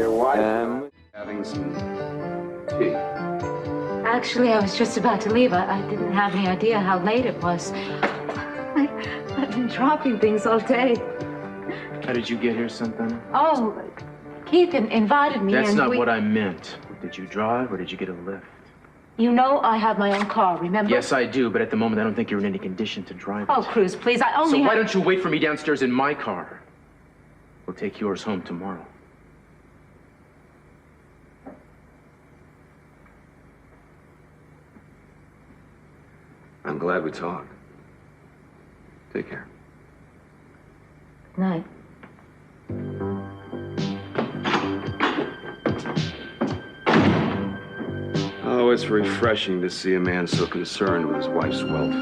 your wife. Having some tea. Actually, I was just about to leave. I didn't have any idea how late it was. I've been dropping things all day. How did you get here, Santana? Oh, Keith invited me. That's not what I meant. Did you drive or did you get a lift? You know I have my own car, remember? Yes, I do, but at the moment I don't think you're in any condition to drive it. Oh, Cruz, please, I only So why don't you wait for me downstairs in my car? We'll take yours home tomorrow. I'm glad we talked. Take care. Good night. Oh, it's refreshing to see a man so concerned with his wife's welfare. I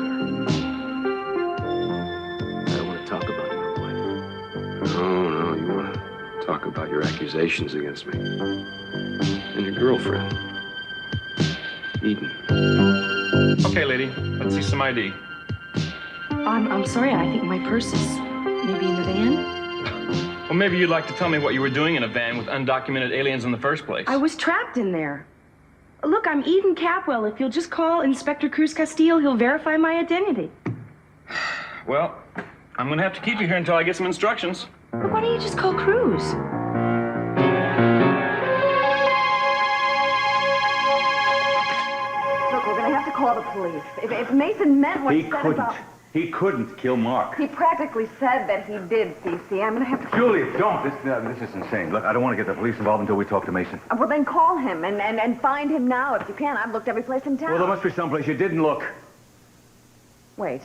don't want to talk about your wife. No, you want to talk about your accusations against me. And your girlfriend, Eden. Okay, lady, let's see some ID. I'm sorry, I think my purse is maybe in the van. Well, maybe you'd like to tell me what you were doing in a van with undocumented aliens in the first place. I was trapped in there. Look, I'm Eden Capwell. If you'll just call Inspector Cruz Castillo, he'll verify my identity. Well, I'm gonna have to keep you here until I get some instructions. Look, why don't you just call Cruz? Look, we're gonna have to call the police. If Mason meant what he said about... He couldn't kill Mark. He practically said that he did, Cece. I'm gonna have to... Julia, don't. This is insane. Look, I don't want to get the police involved until we talk to Mason. Well, then call him and find him now if you can. I've looked every place in town. Well, there must be someplace you didn't look. Wait.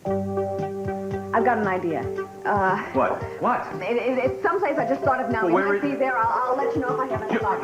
I've got an idea. What? What? It's someplace I just thought of now. Well, We where might is- be there. I'll let you know if I have any luck.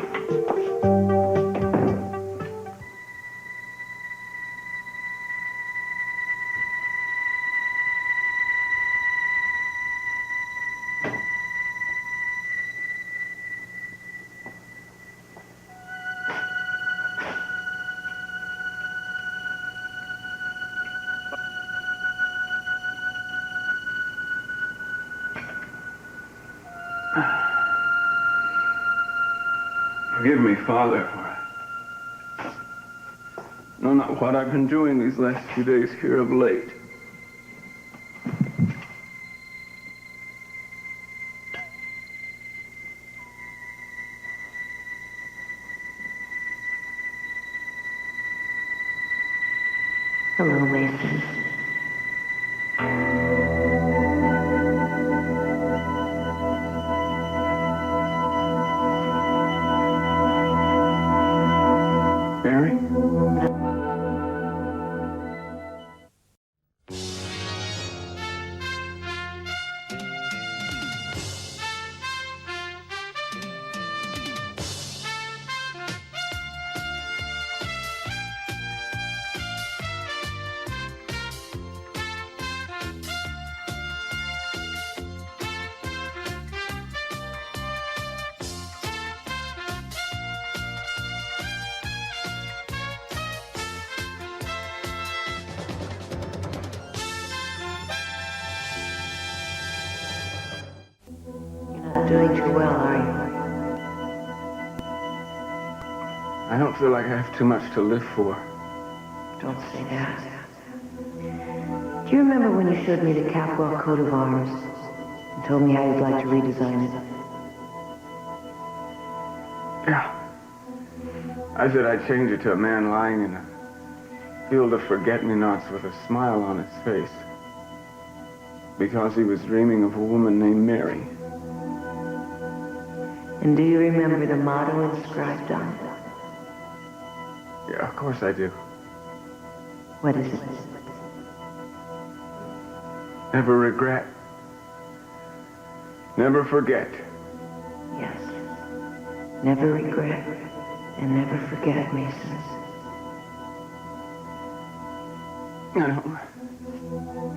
Forgive me, Father, for no, not what I've been doing these last few days here of late. Hello, Mason. Mary? Not doing too well, are you? I don't feel like I have too much to live for. Don't say that. Do you remember when you showed me the Capwell coat of arms and told me how you'd like to redesign it? Yeah. I said I'd change it to a man lying in a field of forget-me-nots with a smile on his face. Because he was dreaming of a woman named Mary. And do you remember the motto inscribed on it? Yeah, of course I do. What is it? Never regret. Never forget. Yes. Never regret and never forget, Mason.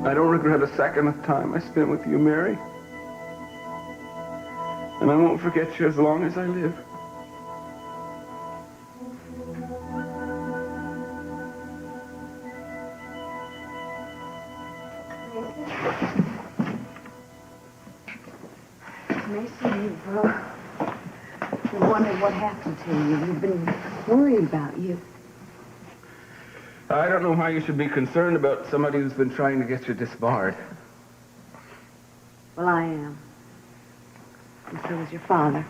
I don't regret a second of time I spent with you, Mary. And I won't forget you as long as I live. Mason, I wondered what happened to you. We've been worried about you. I don't know how you should be concerned about somebody who's been trying to get you disbarred. Well, I am. And so is your father.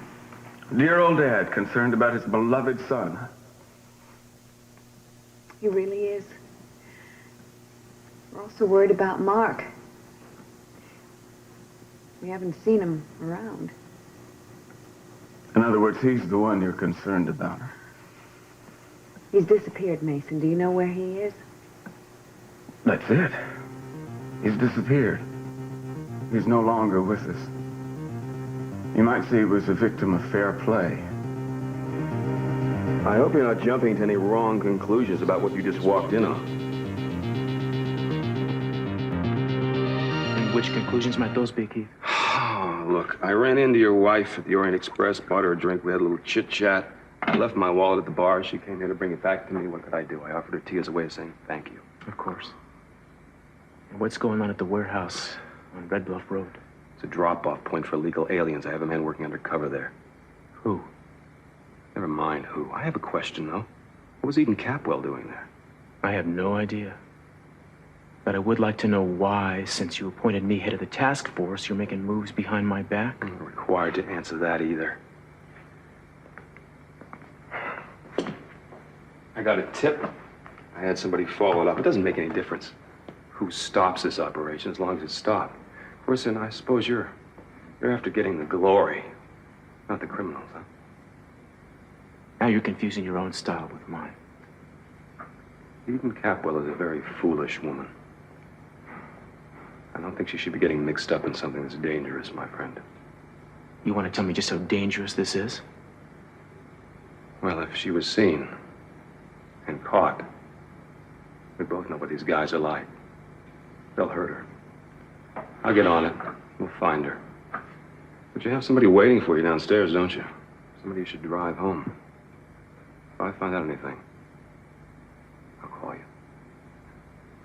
Dear old Dad, concerned about his beloved son. He really is. We're also worried about Mark. We haven't seen him around. In other words, he's the one you're concerned about. He's disappeared, Mason. Do you know where he is? That's it. He's disappeared. He's no longer with us. You might say he was a victim of fair play. I hope you're not jumping to any wrong conclusions about what you just walked in on. And which conclusions might those be, Keith? Look, I ran into your wife at the Orient Express, bought her a drink, we had a little chit-chat. I left my wallet at the bar. She came here to bring it back to me. What could I do? I offered her tea as a way of saying thank you. Of course. And what's going on at the warehouse on Red Bluff Road? It's a drop-off point for illegal aliens. I have a man working undercover there. Who? Never mind who. I have a question, though. What was Eden Capwell doing there? I have no idea. But I would like to know why, since you appointed me head of the task force, you're making moves behind my back. I'm not required to answer that either. I got a tip. I had somebody follow it up. It doesn't make any difference who stops this operation as long as it's stopped. Of course, then I suppose you're after getting the glory, not the criminals, huh? Now you're confusing your own style with mine. Eden Capwell is a very foolish woman. I don't think she should be getting mixed up in something that's dangerous, my friend. You want to tell me just how dangerous this is? Well, if she was seen and caught, we both know what these guys are like. They'll hurt her. I'll get on it. We'll find her. But you have somebody waiting for you downstairs, don't you? Somebody you should drive home. If I find out anything, I'll call you.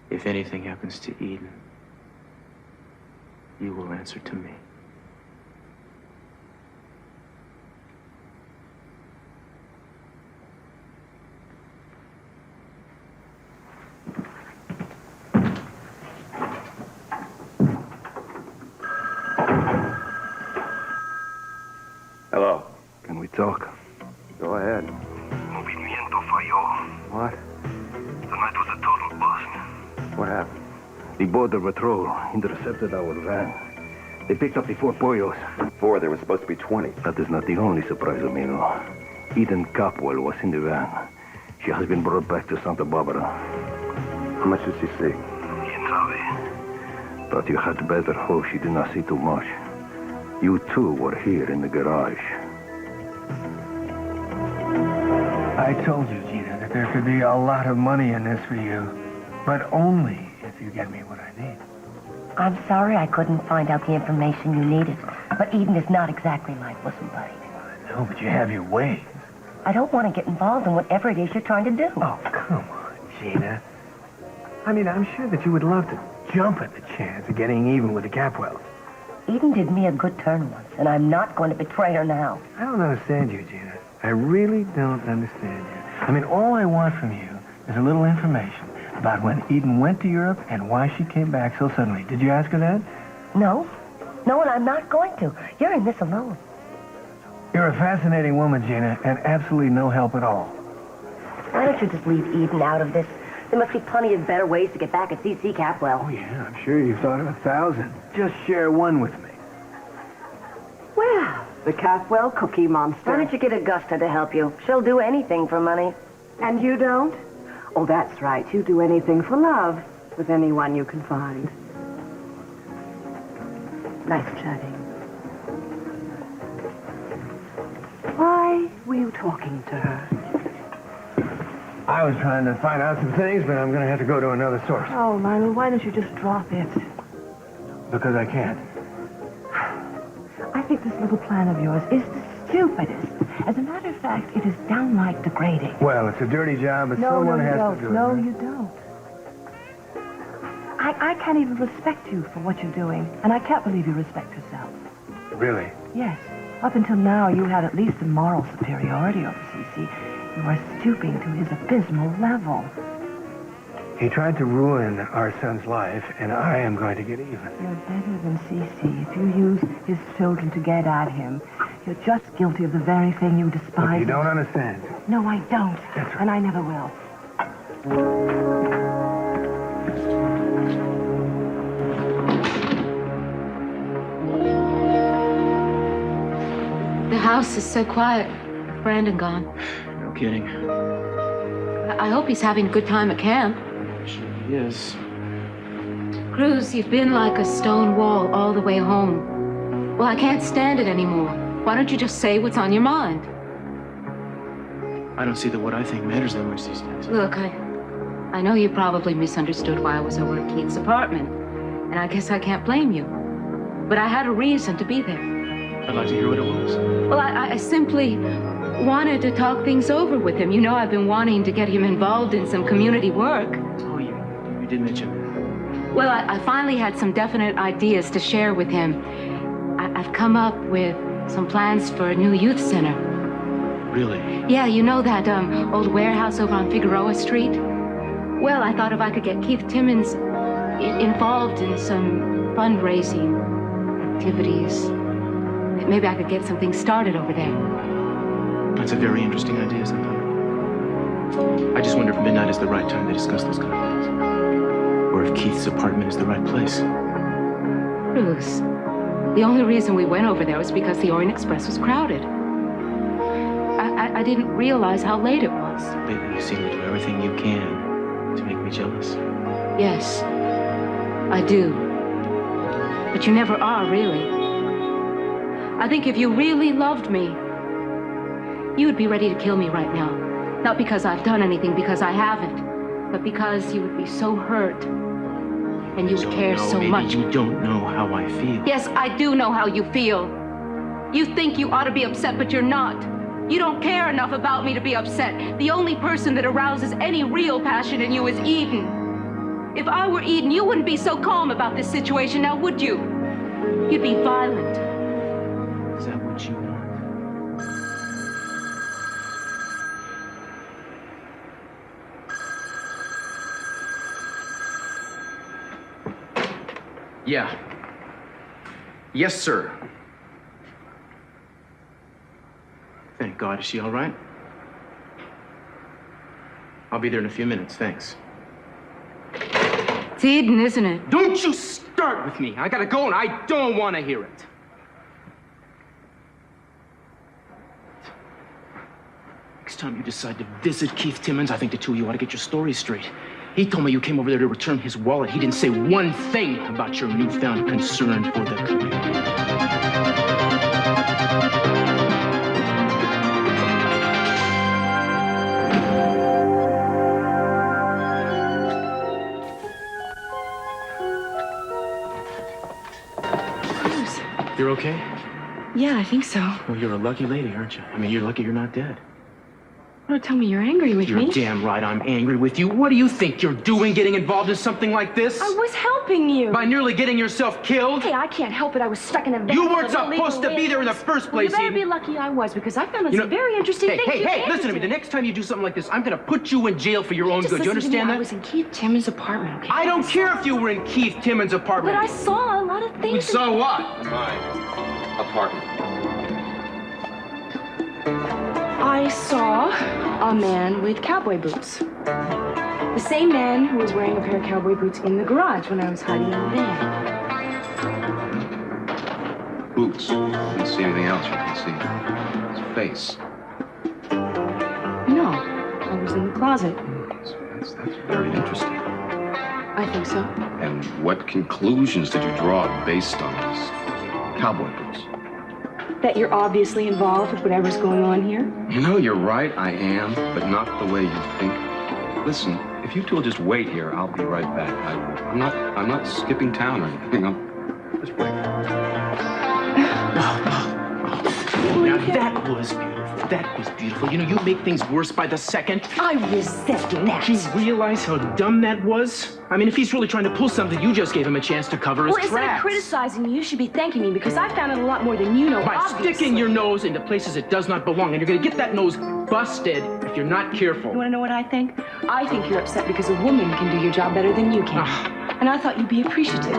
If anything happens to Eden, you will answer to me. Hello. Can we talk? Go ahead. Movimiento falló. What? Tonight was a total bust. What happened? The border patrol intercepted our van. They picked up the 4 pollos. 4. There was supposed to be 20. That is not the only surprise, amigo. Eden Capwell was in the van. She has been brought back to Santa Barbara. How much did she see? Quien sabe? But you had better hope she did not see too much. You two were here in the garage. I told you, Gina, that there could be a lot of money in this for you. But only if you get me what I need. I'm sorry I couldn't find out the information you needed, but Eden is not exactly my bosom buddy. I know, but you have your ways. I don't want to get involved in whatever it is you're trying to do. Oh, come on, Gina. I mean, I'm sure that you would love to jump at the chance of getting even with the Capwells. Eden did me a good turn once, and I'm not going to betray her now. I don't understand you, Gina. I really don't understand you. I mean, all I want from you is a little information about when Eden went to Europe and why she came back so suddenly. Did you ask her that? No. No, and I'm not going to. You're in this alone. You're a fascinating woman, Gina, and absolutely no help at all. Why don't you just leave Eden out of this? There must be plenty of better ways to get back at C.C. Capwell. Oh, yeah, I'm sure you've thought of 1,000. Just share one with me. Well, the Capwell cookie monster. Why don't you get Augusta to help you? She'll do anything for money. And you don't? Oh, that's right. You do anything for love with anyone you can find. Nice chatting. Why were you talking to her? I was trying to find out some things, but I'm going to have to go to another source. Oh, Lionel, why don't you just drop it? Because I can't. I think this little plan of yours is the stupidest. As a matter of fact, it is downright degrading. Well, it's a dirty job, but someone has to do it. No, you don't. I can't even respect you for what you're doing, and I can't believe you respect yourself. Really? Yes. Up until now, you had at least some moral superiority over Cece. You are stooping to his abysmal level. He tried to ruin our son's life, and I am going to get even. You're better than Cece. If you use his children to get at him, you're just guilty of the very thing you despise. Look, you don't understand. No, I don't. That's right. And I never will. The house is so quiet. Brandon gone. No kidding. I hope he's having a good time at camp. Sure he is. Cruz, you've been like a stone wall all the way home. Well, I can't stand it anymore. Why don't you just say what's on your mind? I don't see that what I think matters that much these days. Look, I know you probably misunderstood why I was over at Keith's apartment, and I guess I can't blame you. But I had a reason to be there. I'd like to hear what it was. Well, I simply wanted to talk things over with him. You know, I've been wanting to get him involved in some community work. Oh, you did mention that. Well, I finally had some definite ideas to share with him. I've come up with some plans for a new youth center. Really? Yeah, you know that old warehouse over on Figueroa Street? Well, I thought if I could get Keith Timmons involved in some fundraising activities, that maybe I could get something started over there. That's a very interesting idea, something. I just wonder if midnight is the right time to discuss those kind of things. Or if Keith's apartment is the right place. Bruce, the only reason we went over there was because the Orient Express was crowded. I didn't realize how late it was. Lately, you seem to do everything you can to make me jealous. Yes, I do. But you never are, really. I think if you really loved me, you would be ready to kill me right now. Not because I've done anything, because I haven't, but because you would be so hurt and you would care so much. You don't know how I feel. Yes, I do know how you feel. You think you ought to be upset, but you're not. You don't care enough about me to be upset. The only person that arouses any real passion in you is Eden. If I were Eden, you wouldn't be so calm about this situation, now would you? You'd be violent. Is that what you want? Yeah. Yes, sir. Thank God. Is she all right? I'll be there in a few minutes. Thanks. It's Eden, isn't it? Don't you start with me. I gotta go and I don't want to hear it. Next time you decide to visit Keith Timmons, I think the two of you ought to get your stories straight. He told me you came over there to return his wallet. He didn't say one thing about your newfound concern for the community. You're okay? Yeah, I think so. Well, you're a lucky lady, aren't you? I mean, you're lucky you're not dead. Don't tell me you're angry with me. You're damn right I'm angry with you. What do you think you're doing getting involved in something like this? I was helping you. By nearly getting yourself killed? Hey, I can't help it. I was stuck in a van. You weren't supposed to be there in the first place, You better Eden. be lucky I was, because I found out some very interesting things. Hey, listen to me. The next time you do something like this, I'm gonna put you in jail for your own good. You understand that? I was in Keith Timmons' apartment, okay? I don't care if you were in Keith Timmons' apartment. But I saw a lot of things. You saw what? My apartment. I saw a man with cowboy boots. The same man who was wearing a pair of cowboy boots in the garage when I was hiding in the van. Boots. Didn't see anything else you can see. His face. No, I was in the closet. That's very interesting. I think so. And what conclusions did you draw based on these cowboy boots? That you're obviously involved with whatever's going on here? You know, you're right, I am, but not the way you think. Listen, if you two will just wait here, I'll be right back. I'm not skipping town or anything. I'll just wait. Now that was beautiful. that was beautiful. You know, you make things worse by the second. I resent that. Don't you realize how dumb that was? I mean, if he's really trying to pull something, you just gave him a chance to cover his Well, instead of tracks. criticizing you, you should be thanking me because I found out a lot more than you know, By obviously. sticking your nose into places it does not belong, and you're gonna get that nose busted if you're not careful. You want to know what I think? I think you're upset because a woman can do your job better than you can. And I thought you'd be appreciative.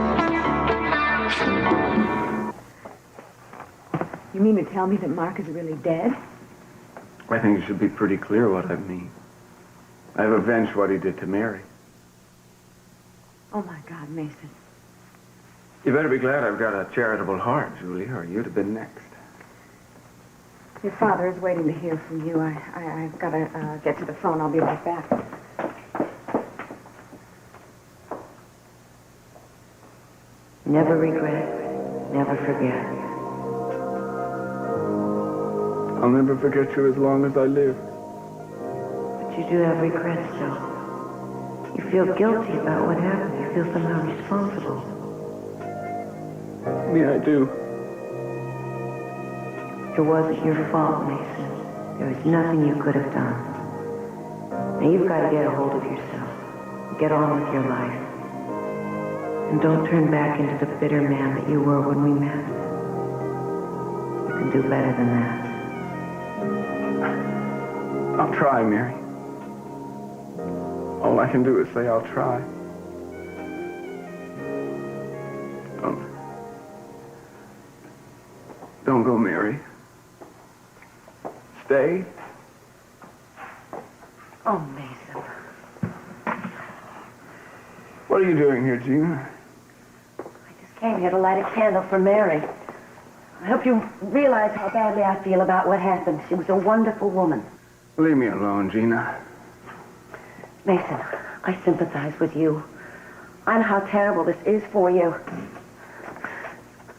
You mean to tell me that Mark is really dead? I think it should be pretty clear what I mean. I've avenged what he did to Mary. Oh, my God, Mason. You better be glad I've got a charitable heart, Julie, or you'd have been next. Your father is waiting to hear from you. I've got to get to the phone. I'll be right back. Never regret, never forget. I'll never forget you as long as I live. But you do have regrets, though. You feel guilty about what happened. You feel somehow responsible. Yeah, I do. It wasn't your fault, Mason. There was nothing you could have done. Now you've got to get a hold of yourself. Get on with your life. And don't turn back into the bitter man that you were when we met. You can do better than that. I'll try, Mary. All I can do is say I'll try. Don't go, Mary. Stay. Oh, Mason. What are you doing here, Gina? I just came here to light a candle for Mary. I hope you realize how badly I feel about what happened. She was a wonderful woman. Leave me alone, Gina. Mason, I sympathize with you. I know how terrible this is for you.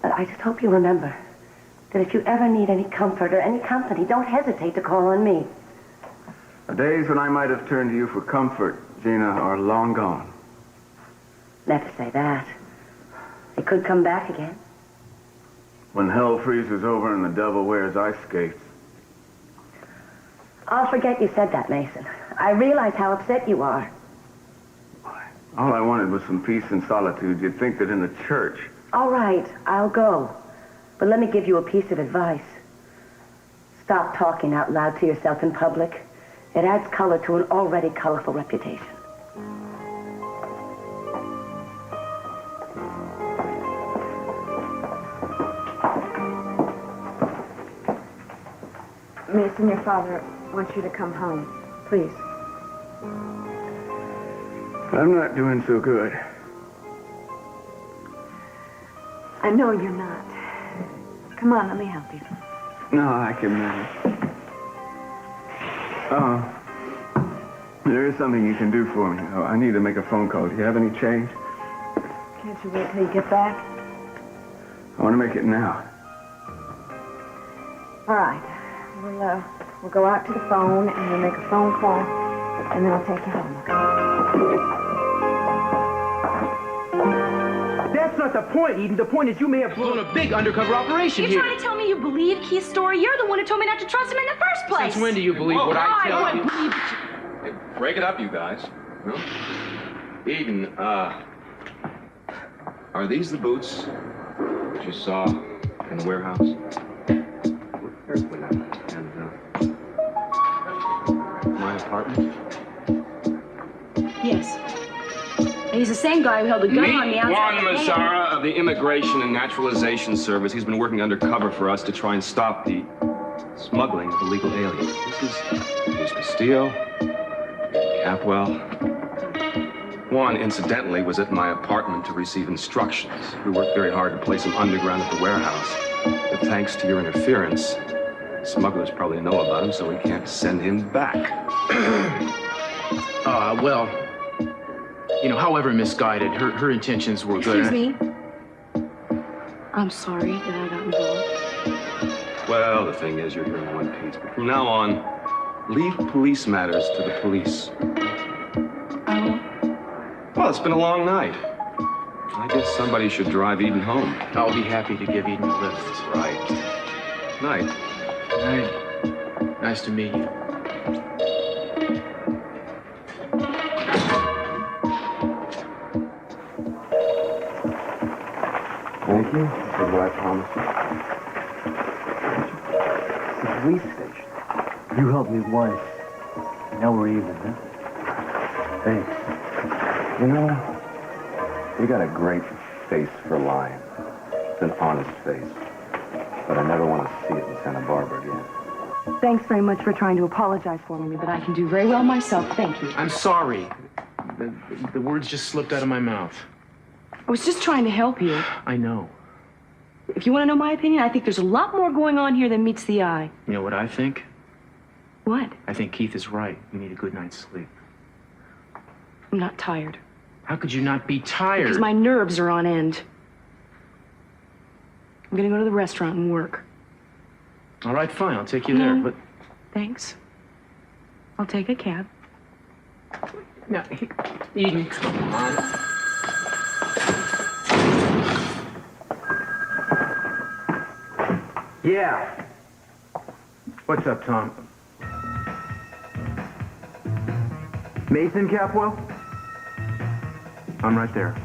But I just hope you remember that if you ever need any comfort or any company, don't hesitate to call on me. The days when I might have turned to you for comfort, Gina, are long gone. Never say that. They could come back again. When hell freezes over and the devil wears ice skates. I'll forget you said that, Mason. I realize how upset you are. All I wanted was some peace and solitude. You'd think that in the church. All right, I'll go. But let me give you a piece of advice. Stop talking out loud to yourself in public. It adds color to an already colorful reputation. Mason, your father wants you to come home. Please. I'm not doing so good. I know you're not. Come on, let me help you. No, I can manage. There is something you can do for me. Oh, I need to make a phone call. Do you have any change? Can't you wait till you get back? I want to make it now. All right. We'll go out to the phone and we'll make a phone call, and then I'll take you home, okay? That's not the point, Eden. The point is you may have blown a big undercover operation You're trying to tell me you believe Keith's story? You're the one who told me not to trust him in the first place. Since when do you believe what I tell you? Hey, break it up, you guys. No? Eden, are these the boots that you saw in the warehouse? Carefully now. And, my apartment? Yes. And he's the same guy who held a gun on me Meet outside Juan the Mazzara of the Immigration and Naturalization Service. He's been working undercover for us to try and stop the smuggling of illegal aliens. This is Luis Castillo, Capwell. Juan, incidentally, was at my apartment to receive instructions. We worked very hard to place him underground at the warehouse. But thanks to your interference, smugglers probably know about him, so we can't send him back. Well, you know, however misguided, her intentions were good. Excuse me? I'm sorry that I got involved. Well, the thing is, you're here in one piece. But from now on, leave police matters to the police. Oh. Well, it's been a long night. I guess somebody should drive Eden home. I'll be happy to give Eden a lift. Right. Night. Night. Nice to meet you. Thank you. This is what I promised. The police station. You helped me once. Now we're even, huh? Thanks. You know, you got a great face for lying. It's an honest face. But I never want to see it in Santa Barbara again. Thanks very much for trying to apologize for me, but I can do very well myself. Thank you. I'm sorry. The words just slipped out of my mouth. I was just trying to help you. I know. If you want to know my opinion, I think there's a lot more going on here than meets the eye. You know what I think? What? I think Keith is right. You need a good night's sleep. I'm not tired. How could you not be tired? Because my nerves are on end. I'm gonna go to the restaurant and work. All right, fine. I'll take you there, but... Thanks. I'll take a cab. Now, Eden, come on. Yeah. What's up, Tom? Mason Capwell? I'm right there.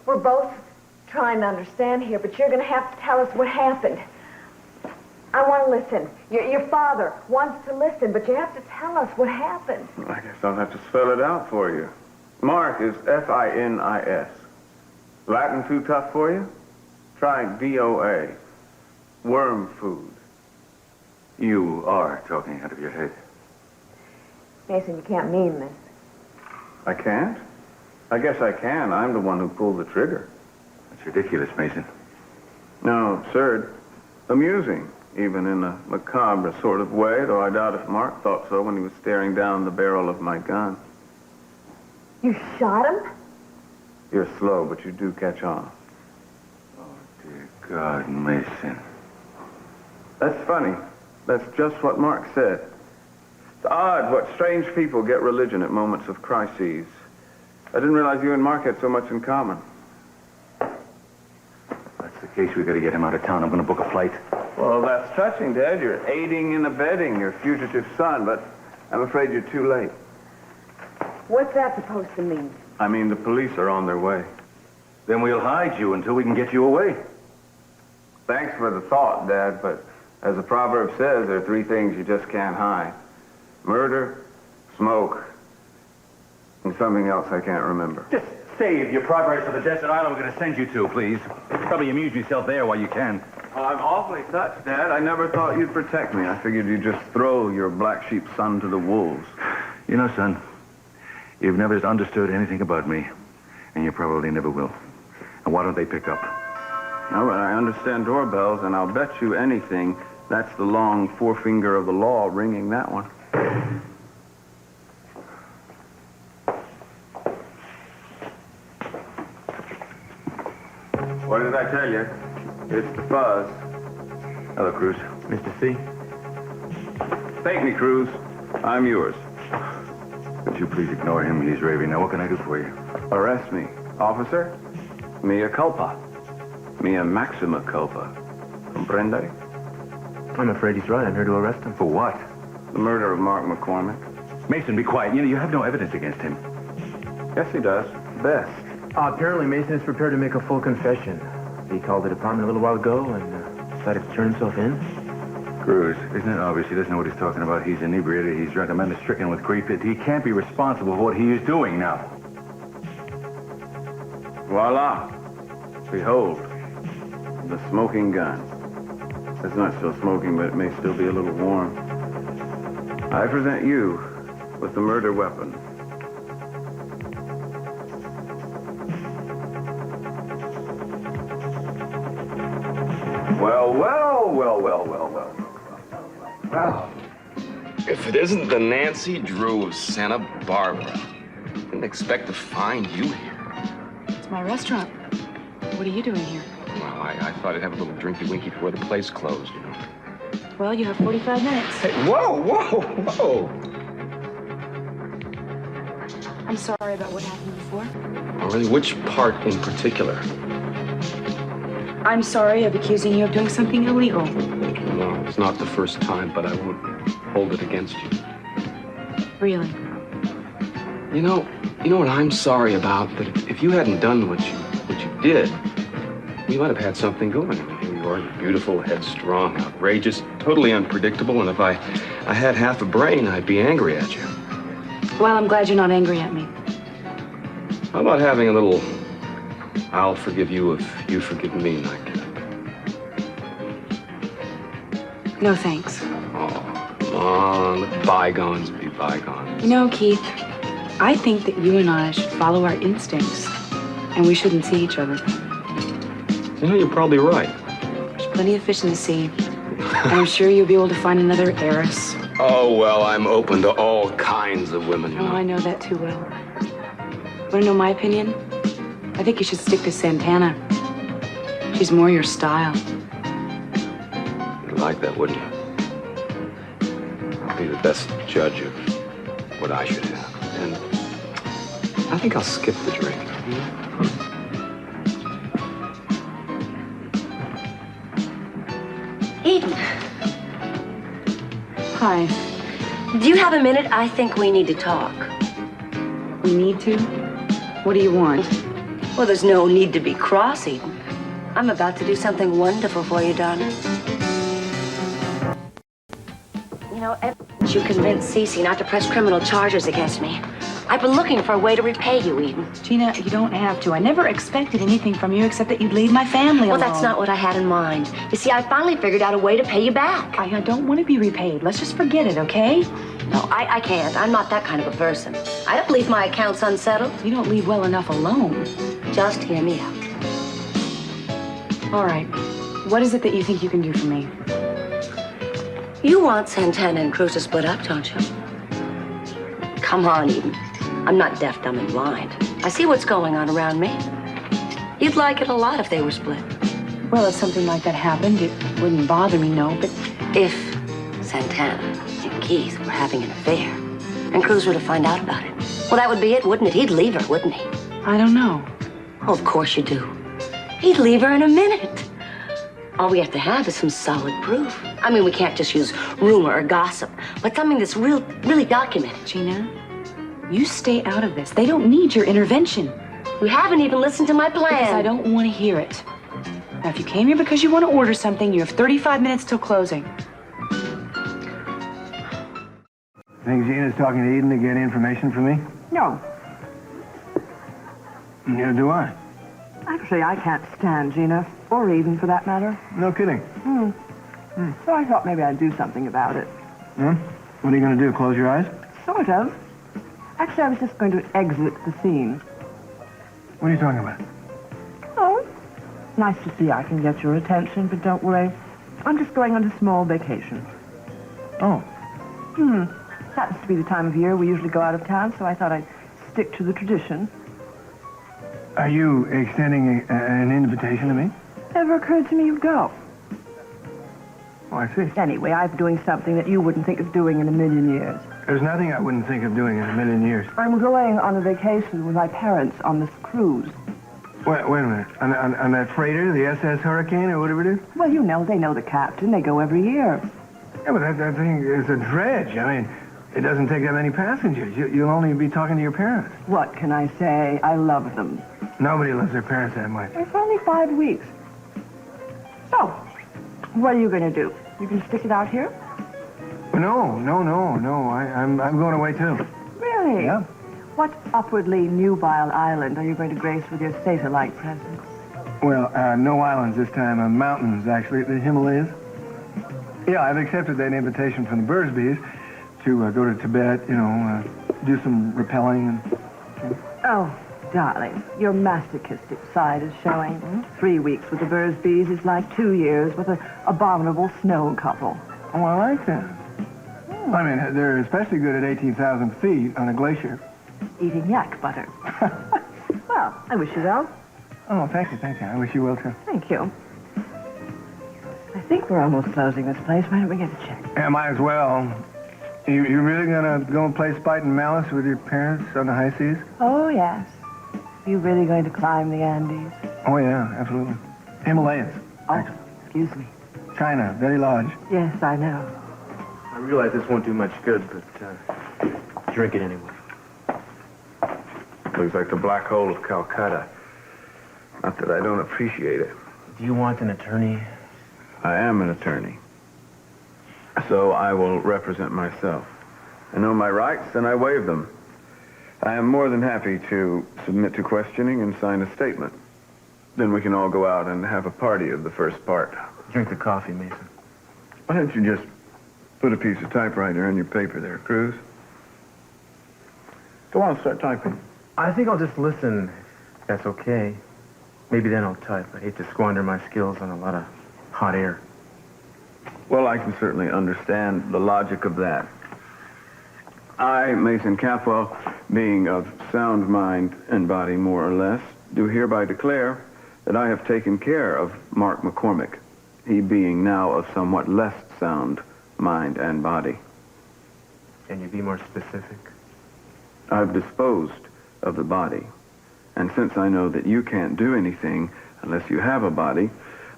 We're both trying to understand here, but you're going to have to tell us what happened. I want to listen. Your father wants to listen, but you have to tell us what happened. I guess I'll have to spell it out for you. Mark is F-I-N-I-S. Latin too tough for you? Try D-O-A. Worm food. You are talking out of your head. Mason, you can't mean this. I can't? I guess I can. I'm the one who pulled the trigger. That's ridiculous, Mason. No, absurd. Amusing, even in a macabre sort of way, though I doubt if Mark thought so when he was staring down the barrel of my gun. You shot him? You're slow, but you do catch on. Oh, dear God, Mason. That's funny. That's just what Mark said. It's odd what strange people get religion at moments of crises. I didn't realize you and Mark had so much in common. That's the case. We got to get him out of town. I'm going to book a flight. Well, that's touching, Dad. You're aiding and abetting your fugitive son, but I'm afraid you're too late. What's that supposed to mean? I mean, the police are on their way. Then we'll hide you until we can get you away. Thanks for the thought, Dad, but as the proverb says, there are three things you just can't hide. Murder, smoke, and something else I can't remember. Just save your progress to the desert island we're going to send you to, please. Probably amuse yourself there while you can. Well, I'm awfully touched, Dad. I never thought you'd protect me. I figured you'd just throw your black sheep son to the wolves. You know, son, you've never understood anything about me, and you probably never will. And why don't they pick up? All right, I understand doorbells, and I'll bet you anything that's the long forefinger of the law ringing that one. What did I tell you? It's the fuzz. Hello, Cruz. Mr. C? Take me, Cruz. I'm yours. Would you please ignore him? He's raving. Now, what can I do for you? Arrest me. Officer, mea culpa. Mea maxima culpa. Comprende? I'm afraid he's right. I'm here to arrest him. For what? The murder of Mark McCormick. Mason, be quiet. You know, you have no evidence against him. Yes, he does. Best. Apparently, Mason is prepared to make a full confession. He called the department a little while ago and decided to turn himself in. Cruz, isn't it obvious he doesn't know what he's talking about? He's inebriated. He's drunk. The man is stricken with grief. He can't be responsible for what he is doing now. Voila. Behold, the smoking gun. It's not still smoking, but it may still be a little warm. I present you with the murder weapon. Well, if it isn't the Nancy Drew of Santa Barbara, didn't expect to find you here. It's my restaurant. What are you doing here? Well, I thought I'd have a little drinky-winky before the place closed, you know. Well, you have 45 minutes. Hey, whoa! I'm sorry about what happened before. Oh, really, which part in particular? I'm sorry of accusing you of doing something illegal. No, it's not the first time, but I won't hold it against you. Really? You know what I'm sorry about? That if you hadn't done what you did, we might have had something going. I mean, here you are, you're beautiful, headstrong, outrageous, totally unpredictable, and if I had half a brain, I'd be angry at you. Well, I'm glad you're not angry at me. How about having a little I'll forgive you if you forgive me nightcap? No, thanks. Oh, come on, let bygones be bygones. You know, Keith, I think that you and I should follow our instincts, and we shouldn't see each other. You know, you're probably right. There's plenty of fish in the sea, and I'm sure you'll be able to find another heiress. Oh, well, I'm open to all kinds of women, you know. Oh, I know that too well. Want to know my opinion? I think you should stick to Santana. She's more your style. You'd like that, wouldn't you? I'll be the best judge of what I should have. And I think I'll skip the drink. Eden. Hi. Do you have a minute? I think we need to talk. We need to? What do you want? Well, there's no need to be cross, Eden. I'm about to do something wonderful for you, darling. You know, ever since you convinced Cece not to press criminal charges against me, I've been looking for a way to repay you, Eden. Gina, you don't have to. I never expected anything from you except that you'd leave my family alone. Well, that's not what I had in mind. You see, I finally figured out a way to pay you back. I don't want to be repaid. Let's just forget it, okay? No, I can't. I'm not that kind of a person. I don't leave my accounts unsettled. You don't leave well enough alone. Just hear me out. All right. What is it that you think you can do for me? You want Santana and Cruz to split up, don't you? Come on, Eden. I'm not deaf, dumb, and blind. I see what's going on around me. You'd like it a lot if they were split. Well, if something like that happened, it wouldn't bother me, no, but... If Santana and Keith were having an affair, and Cruz were to find out about it, well, that would be it, wouldn't it? He'd leave her, wouldn't he? I don't know. Oh, of course you do. He'd leave her in a minute. All we have to have is some solid proof. I mean, we can't just use rumor or gossip, but something that's really documented. Gina, you stay out of this. They don't need your intervention. You haven't even listened to my plan. Because I don't want to hear it. Now, if you came here because you want to order something, you have 35 minutes till closing. Think Gina's talking to Eden to get information from me? No. Neither do I. Actually, I can't stand Gina, or Eden for that matter. No kidding. So I thought maybe I'd do something about it. What are you going to do, close your eyes? Sort of. Actually, I was just going to exit the scene. What are you talking about? Oh, nice to see I can get your attention, but don't worry. I'm just going on a small vacation. Oh. Happens to be the time of year we usually go out of town, so I thought I'd stick to the tradition. Are you extending an invitation to me? Never occurred to me you'd go. Oh, I see. Anyway, I'm doing something that you wouldn't think of doing in a million years. There's nothing I wouldn't think of doing in a million years. I'm going on a vacation with my parents on this cruise. Wait a minute. On that freighter, the SS Hurricane, or whatever it is? Well, you know, they know the captain. They go every year. Yeah, but that thing is a dredge. I mean, it doesn't take that many passengers. You'll only be talking to your parents. What can I say? I love them. Nobody loves their parents that much. It's only 5 weeks. So, what are you going to do? You can stick it out here? No. I'm going away, too. Really? Yeah. What upwardly nubile island are you going to grace with your Theta-like presence? Well, no islands this time. Mountains, actually. The Himalayas. Yeah, I've accepted that invitation from the Bursbys to go to Tibet, do some rappelling. Oh, darling, your masochistic side is showing. 3 weeks with the Bursbys is like 2 years with an abominable snow couple. Oh, I like that. I mean, they're especially good at 18,000 feet on a glacier. Eating yak butter. Well, I wish you well. Oh, thank you. I wish you well, too. Thank you. I think we're almost closing this place. Why don't we get a check? Yeah, might as well. You really gonna go and play Spite and Malice with your parents on the high seas? Oh, yes. You really going to climb the Andes? Oh, yeah, absolutely. Himalayas. Oh, excuse me. China, very large. Yes, I know. I realize this won't do much good, but drink it anyway. Looks like the black hole of Calcutta. Not that I don't appreciate it. Do you want an attorney? I am an attorney. So I will represent myself. I know my rights, and I waive them. I am more than happy to submit to questioning and sign a statement. Then we can all go out and have a party of the first part. Drink the coffee, Mason. Why don't you just put a piece of typewriter on your paper there, Cruz? Go on, start typing. I think I'll just listen, if that's okay. Maybe then I'll type. I hate to squander my skills on a lot of hot air. Well, I can certainly understand the logic of that. I, Mason Capwell, being of sound mind and body more or less, do hereby declare that I have taken care of Mark McCormick, he being now of somewhat less sound mind and body. Can you be more specific? I've disposed of the body, and since I know that you can't do anything unless you have a body,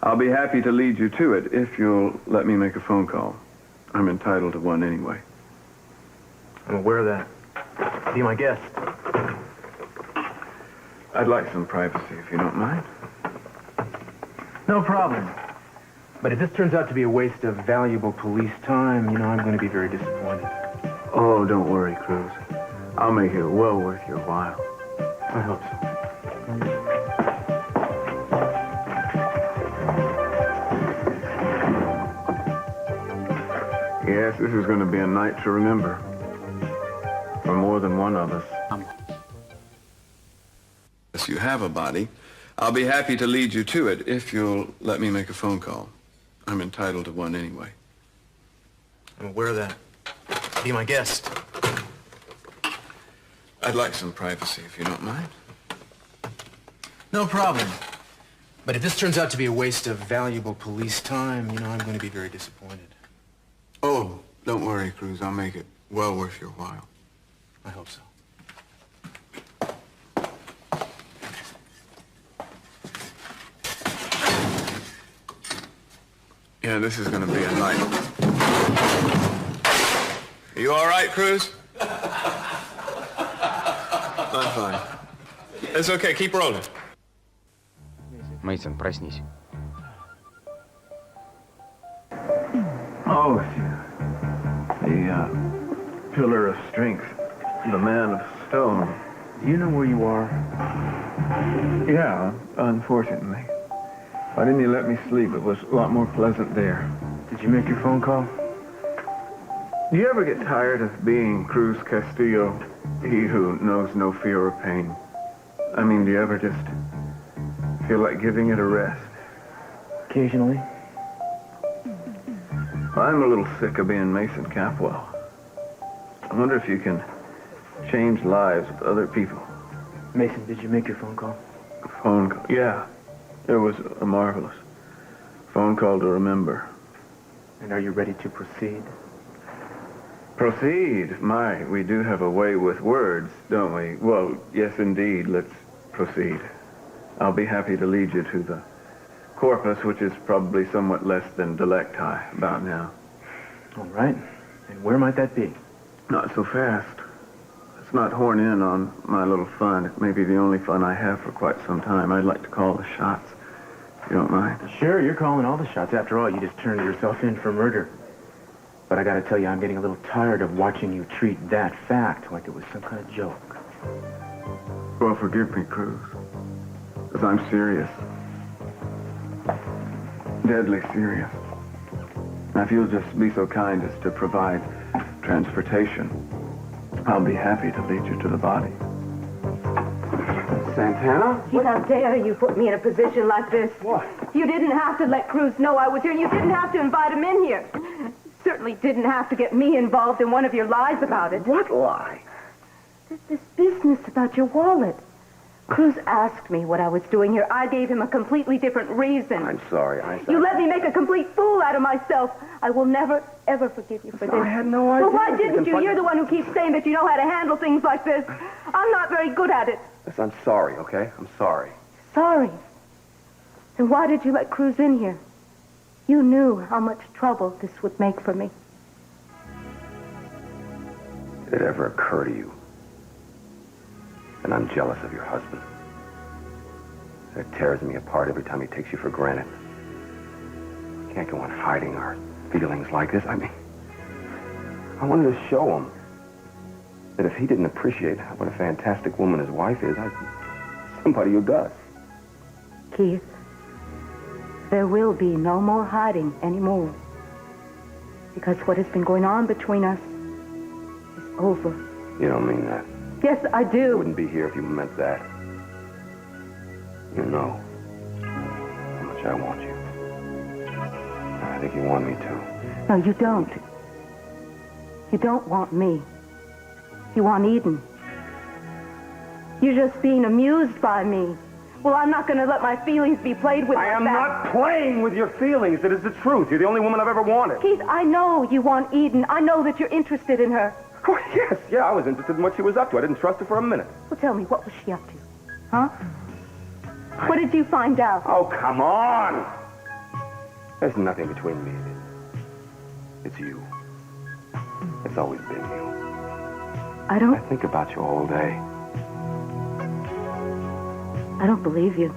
I'll be happy to lead you to it if you'll let me make a phone call. I'm entitled to one anyway. I'm aware of that. Be my guest. I'd like some privacy, if you don't mind. No problem. But if this turns out to be a waste of valuable police time, I'm going to be very disappointed. Oh, don't worry, Cruz. I'll make it well worth your while. I hope so. Yes, this is going to be a night to remember. For more than one of us. If you have a body, I'll be happy to lead you to it if you'll let me make a phone call. I'm entitled to one anyway. I'm aware of that. Be my guest. I'd like some privacy, if you don't mind. No problem. But if this turns out to be a waste of valuable police time, I'm going to be very disappointed. Oh, don't worry, Cruz. I'll make it well worth your while. I hope so. Yeah, this is going to be a night. Are you all right, Cruz? I'm fine. It's okay. Keep rolling. Мейсон, проснись. Oh, the pillar of strength, the man of stone. Do you know where you are? Yeah, unfortunately. Why didn't you let me sleep? It was a lot more pleasant there. Did you make your phone call? Do you ever get tired of being Cruz Castillo, he who knows no fear or pain? I mean, do you ever just feel like giving it a rest? Occasionally. I'm a little sick of being Mason Capwell. I wonder if you can change lives with other people. Mason, did you make your phone call? Phone call? Yeah. It was a marvelous phone call to remember. And are you ready to proceed? Proceed? My, we do have a way with words, don't we? Well, yes, indeed. Let's proceed. I'll be happy to lead you to the corpus, which is probably somewhat less than delecti about now. All right. And where might that be? Not so fast. Let's not horn in on my little fun. It may be the only fun I have for quite some time. I'd like to call the shots, if you don't mind. Sure, you're calling all the shots. After all, you just turned yourself in for murder. But I gotta tell you, I'm getting a little tired of watching you treat that fact like it was some kind of joke. Well, forgive me, Cruz. Because I'm serious. Deadly serious. Now, if you'll just be so kind as to provide transportation, I'll be happy to lead you to the body. Santana? How dare you put me in a position like this? What? You didn't have to let Cruz know I was here. You didn't have to invite him in here. Certainly didn't have to get me involved in one of your lies about it. What lie? This business about your wallet. Cruz asked me what I was doing here. I gave him a completely different reason. I'm sorry. You let me make a complete fool out of myself. I will never, ever forgive you for this. I had no idea. Well, why didn't you? You're the one who keeps saying that you know how to handle things like this. I'm not very good at it. Yes, I'm sorry, okay? I'm sorry. Sorry. Then why did you let Cruz in here? You knew how much trouble this would make for me. Did it ever occur to you that I'm jealous of your husband? That it tears me apart every time he takes you for granted? We can't go on hiding our feelings like this. I mean, I wanted to show him that if he didn't appreciate what a fantastic woman his wife is, somebody who does. Keith, there will be no more hiding anymore. Because what has been going on between us is over. You don't mean that. Yes, I do. I wouldn't be here if you meant that. You know how much I want you. I think you want me too. No, you don't. You don't want me. You want Eden. You're just being amused by me. Well, I'm not going to let my feelings be played with. I am not playing with your feelings. It is the truth. You're the only woman I've ever wanted. Keith, I know you want Eden. I know that you're interested in her. Oh, yes, yeah, I was interested in what she was up to. I didn't trust her for a minute. Well, tell me, what was she up to? Huh? What did you find out? Oh, come on. There's nothing between me and Eden. It's you. It's always been you. I don't... I think about you all day. I don't believe you.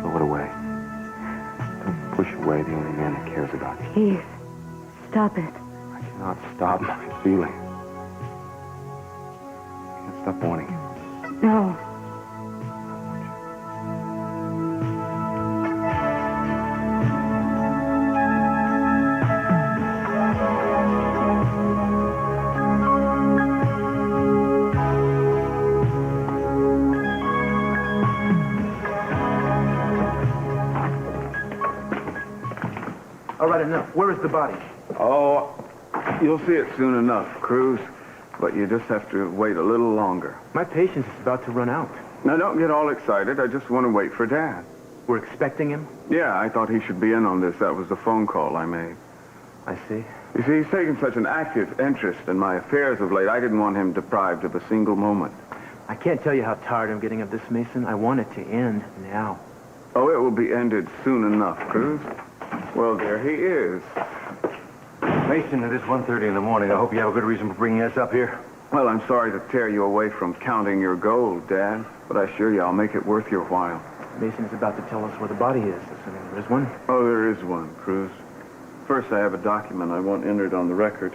Throw it away. Don't push away the only man that cares about you. Keith, stop it. I cannot stop my feeling. I can't stop wanting you. No. All right, enough. Where is the body? Oh, you'll see it soon enough, Cruz. But you just have to wait a little longer. My patience is about to run out. Now, don't get all excited. I just want to wait for Dad. We're expecting him? Yeah, I thought he should be in on this. That was the phone call I made. I see. You see, he's taken such an active interest in my affairs of late. I didn't want him deprived of a single moment. I can't tell you how tired I'm getting of this, Mason. I want it to end now. Oh, it will be ended soon enough, Cruz. Well, there he is. Mason, it is 1:30 in the morning. I hope you have a good reason for bringing us up here. Well, I'm sorry to tear you away from counting your gold, Dad, but I assure you I'll make it worth your while. Mason is about to tell us where the body is, assuming there is one. Oh, there is one, Cruz. First, I have a document I want entered on the record.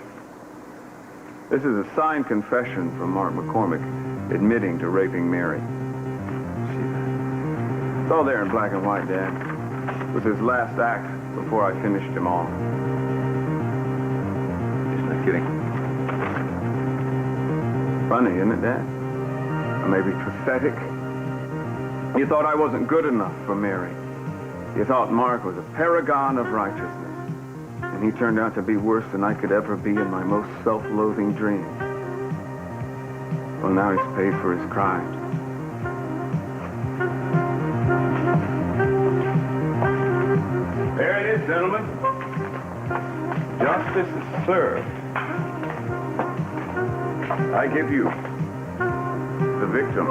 This is a signed confession from Mark McCormick admitting to raping Mary. See that? It's all there in black and white, Dad. It was his last act before I finished him off. He's not kidding. Funny, isn't it, Dad? Or maybe pathetic. You thought I wasn't good enough for Mary. You thought Mark was a paragon of righteousness. And he turned out to be worse than I could ever be in my most self-loathing dreams. Well, now he's paid for his crimes. There it is, gentlemen. Justice is served. I give you the victim.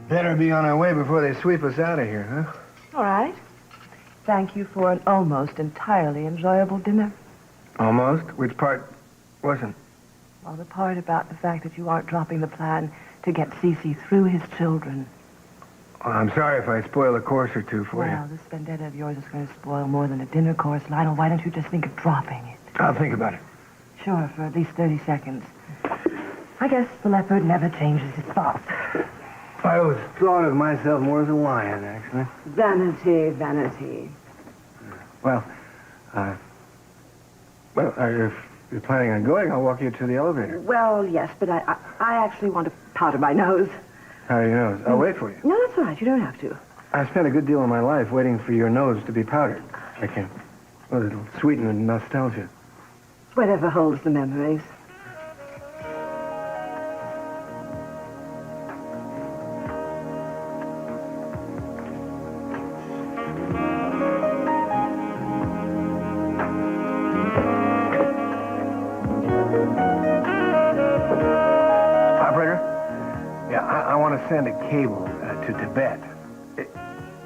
Better be on our way before they sweep us out of here, huh? All right. Thank you for an almost entirely enjoyable dinner. Almost? Which part wasn't? Well, the part about the fact that you aren't dropping the plan to get Cece through his children. Well, I'm sorry if I spoil a course or two for Well, you. this vendetta of yours is going to spoil more than a dinner course. Lionel, why don't you just think of dropping it? I'll think about it. Sure, for at least 30 seconds. I guess the leopard never changes its spots. I was thought of myself more as a lion, actually. Vanity, vanity. Well, if you're planning on going, I'll walk you to the elevator. Well, yes, but I actually want to powder my nose. How do you know? I'll wait for you. No, that's all right. You don't have to. I spent a good deal of my life waiting for your nose to be powdered. I can. Well, it'll sweeten the nostalgia. Whatever holds the memories. send a cable to Tibet.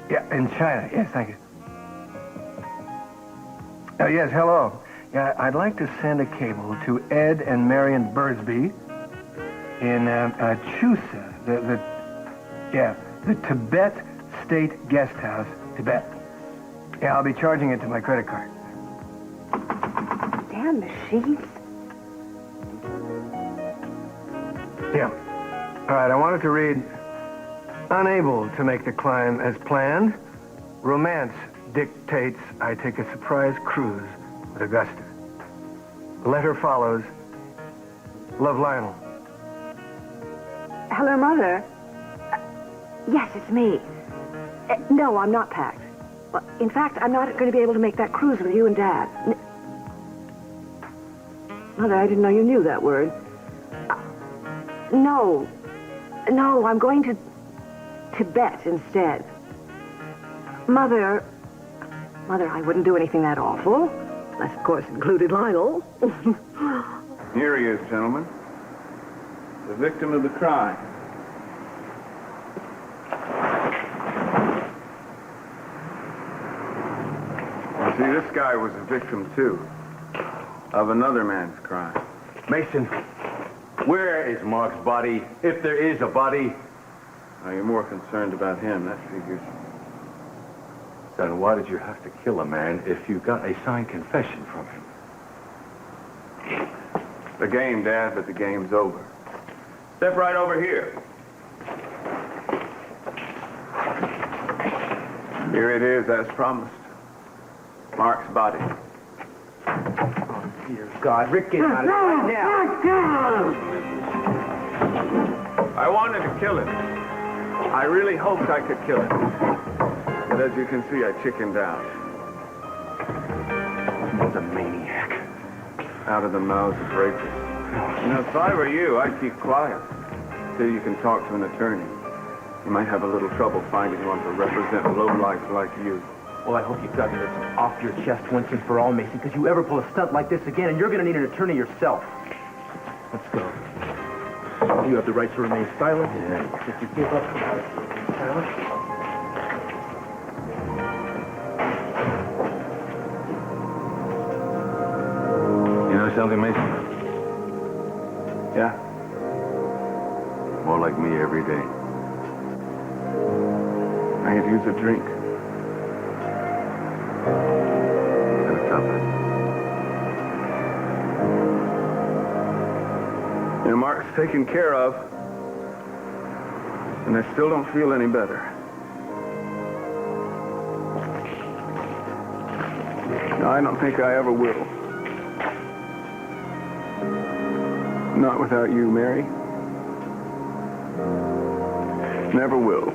Yeah, in China. Yes, thank you. Yes, hello. Yeah, I'd like to send a cable to Ed and Marion Bursby in Chusa, the Tibet State Guest House, Tibet. Yeah, I'll be charging it to my credit card. Damn machines. Yeah. All right, I wanted to read, unable to make the climb as planned, romance dictates I take a surprise cruise with Augusta. Letter follows. Love, Lionel. Hello, Mother. Yes, it's me. No, I'm not packed. Well, in fact, I'm not going to be able to make that cruise with you and Dad. Mother, I didn't know you knew that word. No, I'm going to Tibet instead. Mother, I wouldn't do anything that awful. Unless, of course, included Lionel. Here he is, gentlemen. The victim of the crime. You see, this guy was a victim, too, of another man's crime. Mason, where is Mark's body, if there is a body? Now, you're more concerned about him, that figures. Then why did you have to kill a man if you got a signed confession from him? The game, Dad, but the game's over. Step right over here. Here it is, as promised. Mark's body. Oh, dear God. Rick, get out of here right now. I wanted to kill him. I really hoped I could kill him. But as you can see, I chickened out. He's a maniac. Out of the mouths of rapists. You know, if I were you, I'd keep quiet till you can talk to an attorney. You might have a little trouble finding one to represent lowlifes like you. Well, I hope you've gotten this off your chest once and for all, Mason, because you ever pull a stunt like this again, and you're going to need an attorney yourself. Let's go. You have the right to remain silent. Yeah. If you give up, remain silent. You know something, Mason? Yeah? More like me every day. I could use a drink. And a cup. You know, Mark's taken care of, and I still don't feel any better. No, I don't think I ever will. Not without you, Mary. Never will.